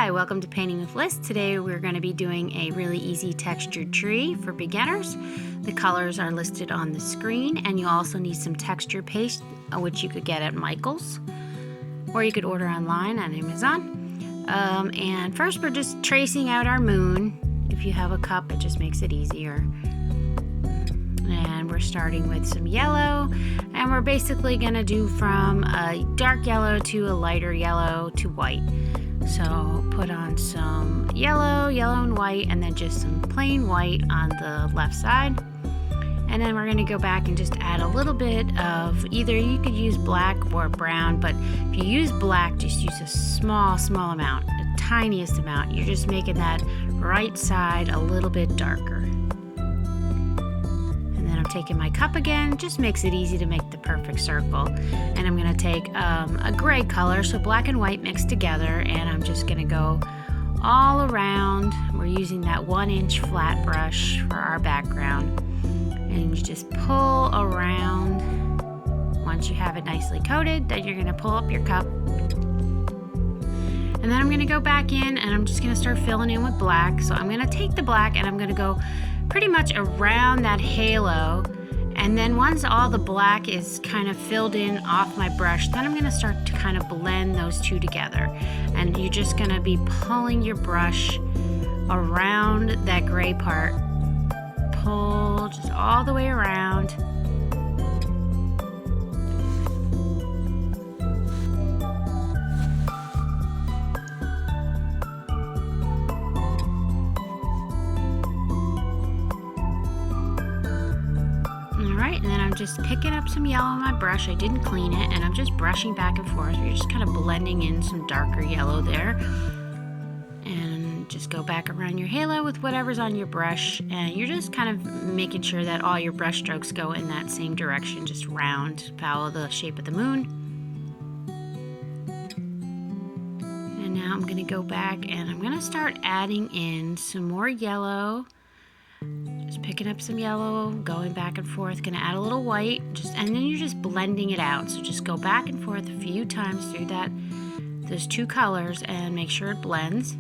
Hi, welcome to Painting with Liz. Today we're going to be doing a really easy textured tree for beginners. The colors are listed on the screen, and you also need some texture paste, which you could get at Michael's, or you could order online on Amazon. And first we're just tracing out our moon. If you have a cup, it just makes it easier. And we're starting with some yellow, and we're basically going to do from a dark yellow to a lighter yellow to white. So put on some yellow and white, and then just some plain white on the left side. And then we're going to go back and just add a little bit of either, you could use black or brown, but if you use black, just use a small amount, the tiniest amount. You're just making that right side a little bit darker. I'm taking my cup again, just makes it easy to make the perfect circle. And I'm going to take a gray color, so black and white mixed together, and I'm just going to go all around. We're using that 1-inch flat brush for our background, and you just pull around. Once you have it nicely coated, then you're going to pull up your cup, and then I'm going to go back in and I'm just going to start filling in with black. So I'm going to take the black and I'm going to go pretty much around that halo, and then once all the black is kind of filled in off my brush, then I'm going to start to kind of blend those two together. And you're just going to be pulling your brush around that gray part. Pull just all the way around. Alright, and then I'm just picking up some yellow on my brush. I didn't clean it, and I'm just brushing back and forth. You're just kind of blending in some darker yellow there. And just go back around your halo with whatever's on your brush, and you're just kind of making sure that all your brush strokes go in that same direction, just round, follow the shape of the moon. And now I'm going to go back and I'm going to start adding in some more yellow. Just picking up some yellow, going back and forth, gonna add a little white, and then you're just blending it out. So just go back and forth a few times through those two colors and make sure it blends.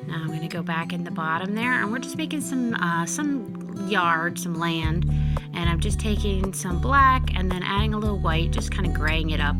Now I'm gonna go back in the bottom there, and we're just making some yard, some land, and I'm just taking some black and then adding a little white, just kind of graying it up.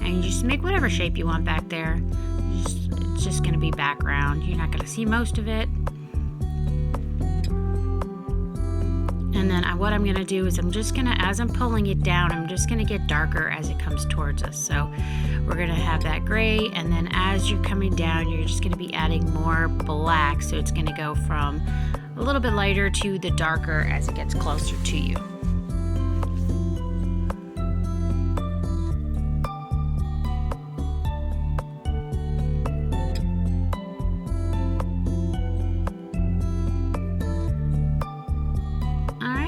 And you just make whatever shape you want back there. It's just gonna be background. You're not gonna see most of it. And then what I'm going to do is as I'm pulling it down, I'm just going to get darker as it comes towards us. So we're going to have that gray, and then as you're coming down, you're just going to be adding more black. So it's going to go from a little bit lighter to the darker as it gets closer to you.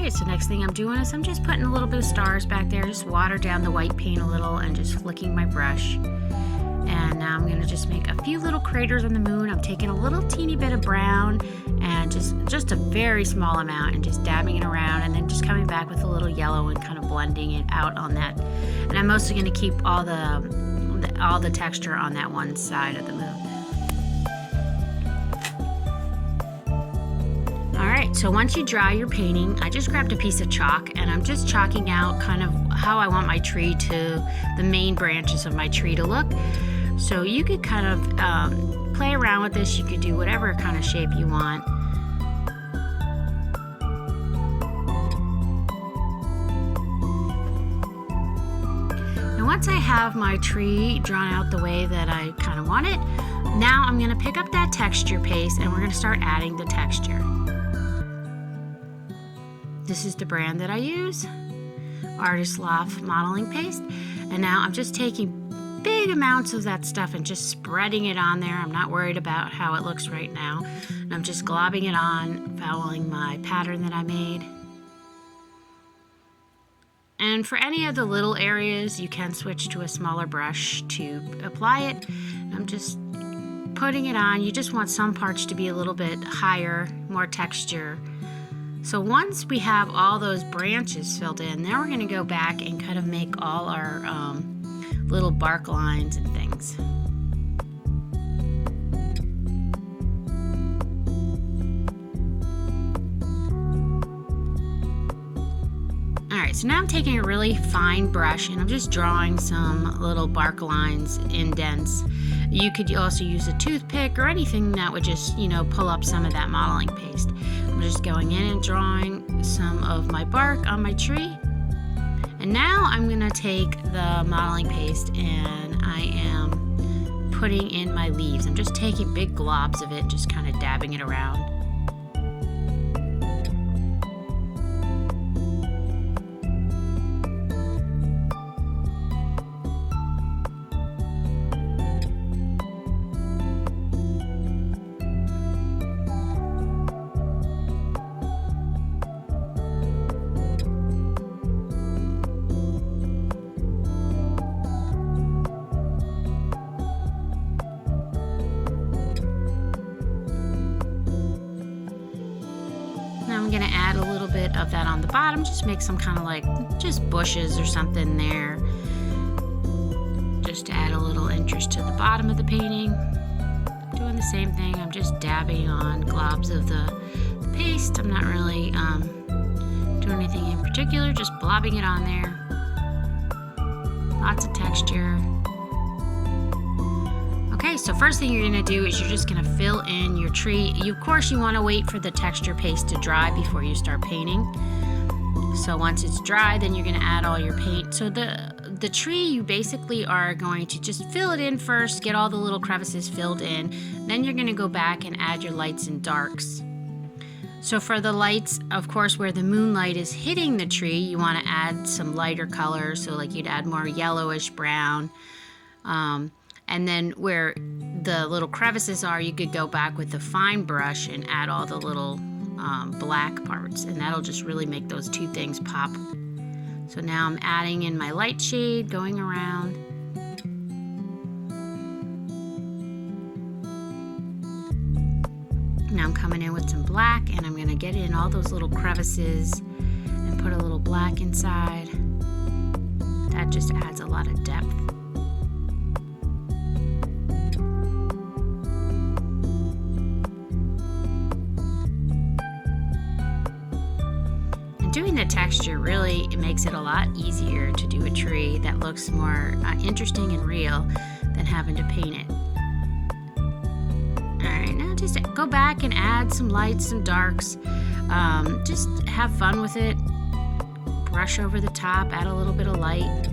So next thing I'm doing is I'm just putting a little bit of stars back there, just water down the white paint a little and just flicking my brush. And now I'm going to just make a few little craters on the moon. I'm taking a little teeny bit of brown and just a very small amount and just dabbing it around, and then just coming back with a little yellow and kind of blending it out on that. And I'm mostly going to keep all the texture on that one side of the moon. Alright, so once you dry your painting, I just grabbed a piece of chalk and I'm just chalking out kind of how I want my tree the main branches of my tree to look. So you could kind of play around with this. You could do whatever kind of shape you want. And once I have my tree drawn out the way that I kind of want it, now I'm going to pick up that texture paste and we're going to start adding the texture. This is the brand that I use, Artist Loft modeling paste. And now I'm just taking big amounts of that stuff and just spreading it on there. I'm not worried about how it looks right now. And I'm just globbing it on, following my pattern that I made. And for any of the little areas, you can switch to a smaller brush to apply it. I'm just putting it on. You just want some parts to be a little bit higher, more texture. So once we have all those branches filled in, then we're going to go back and kind of make all our little bark lines and things. Alright, so now I'm taking a really fine brush and I'm just drawing some little bark lines, indents. You could also use a toothpick or anything that would just, pull up some of that modeling paste. I'm just going in and drawing some of my bark on my tree. And now I'm going to take the modeling paste and I am putting in my leaves. I'm just taking big globs of it and just kind of dabbing it around. I'm gonna add a little bit of that on the bottom, just make some kind of like just bushes or something there, just to add a little interest to the bottom of the painting. Doing the same thing, I'm just dabbing on globs of the paste. I'm not really doing anything in particular, just blobbing it on there. Lots of texture. Okay, so first thing you're gonna do is you're just gonna fill in your tree. Of course, you wanna wait for the texture paste to dry before you start painting. So once it's dry, then you're gonna add all your paint. So the tree, you basically are going to just fill it in first, get all the little crevices filled in. Then you're gonna go back and add your lights and darks. So for the lights, of course, where the moonlight is hitting the tree, you wanna add some lighter colors. So like you'd add more yellowish brown. And then where the little crevices are, you could go back with the fine brush and add all the little black parts, and that'll just really make those two things pop. So now I'm adding in my light shade, going around. Now I'm coming in with some black, and I'm gonna get in all those little crevices and put a little black inside. That just adds a lot of depth. Doing the texture really, it makes it a lot easier to do a tree that looks more interesting and real than having to paint it. Alright, now just go back and add some lights, some darks. Just have fun with it. Brush over the top, add a little bit of light.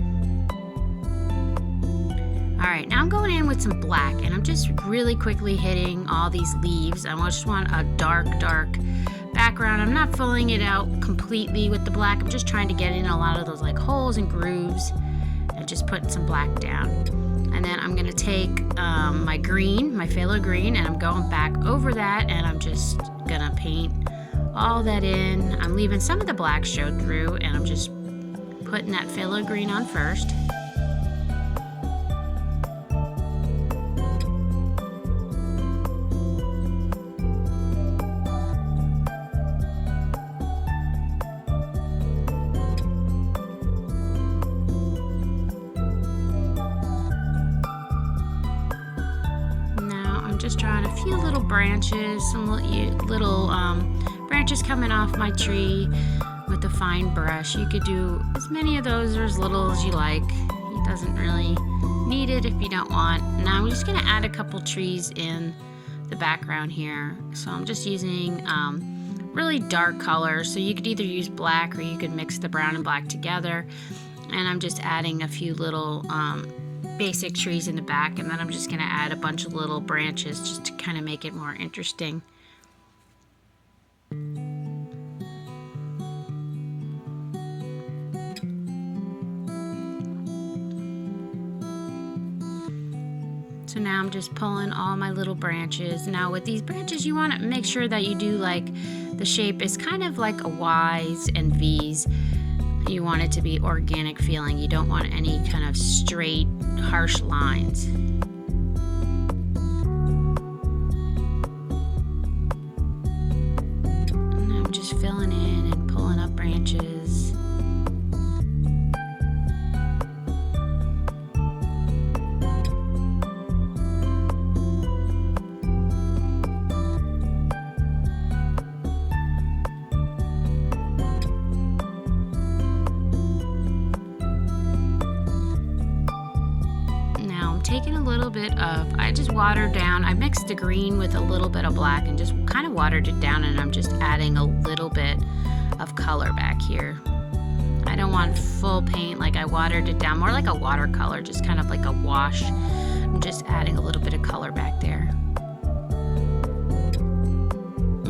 Alright, now I'm going in with some black and I'm just really quickly hitting all these leaves. I just want a dark background. I'm not filling it out completely with the black. I'm just trying to get in a lot of those like holes and grooves and just put some black down. And then I'm gonna take my green, my Phalo Green, and I'm going back over that and I'm just gonna paint all that in. I'm leaving some of the black show through and I'm just putting that Phalo Green on first. Just drawing a few little branches, some little branches coming off my tree with a fine brush. You could do as many of those or as little as you like. It doesn't really need it if you don't want. Now I'm just going to add a couple trees in the background here. So I'm just using really dark colors. So you could either use black or you could mix the brown and black together. And I'm just adding a few little basic trees in the back, and then I'm just going to add a bunch of little branches just to kind of make it more interesting. So now I'm just pulling all my little branches. Now with these branches, you want to make sure that you do like the shape is kind of like a Y's and V's. You want it to be organic feeling. You don't want any kind of straight, harsh lines. And I'm just filling in and pulling up branches. bit of, I just watered down, I mixed the green with a little bit of black and just kind of watered it down, and I'm just adding a little bit of color back here. I don't want full paint, like I watered it down, more like a watercolor, just kind of like a wash. I'm just adding a little bit of color back there.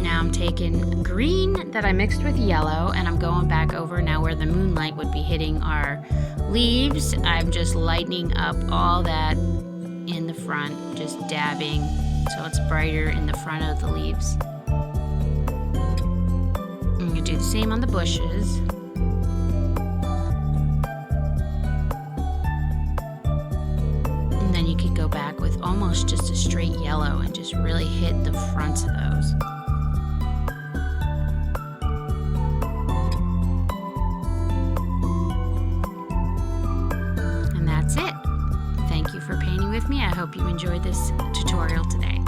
Now I'm taking green that I mixed with yellow, and I'm going back over now where the moonlight would be hitting our leaves. I'm just lightening up all that in the front, just dabbing so it's brighter in the front of the leaves. I'm going to do the same on the bushes. And then you could go back with almost just a straight yellow and just really hit the fronts of those. And that's it. Thank you for painting with me. I hope you enjoyed this tutorial today.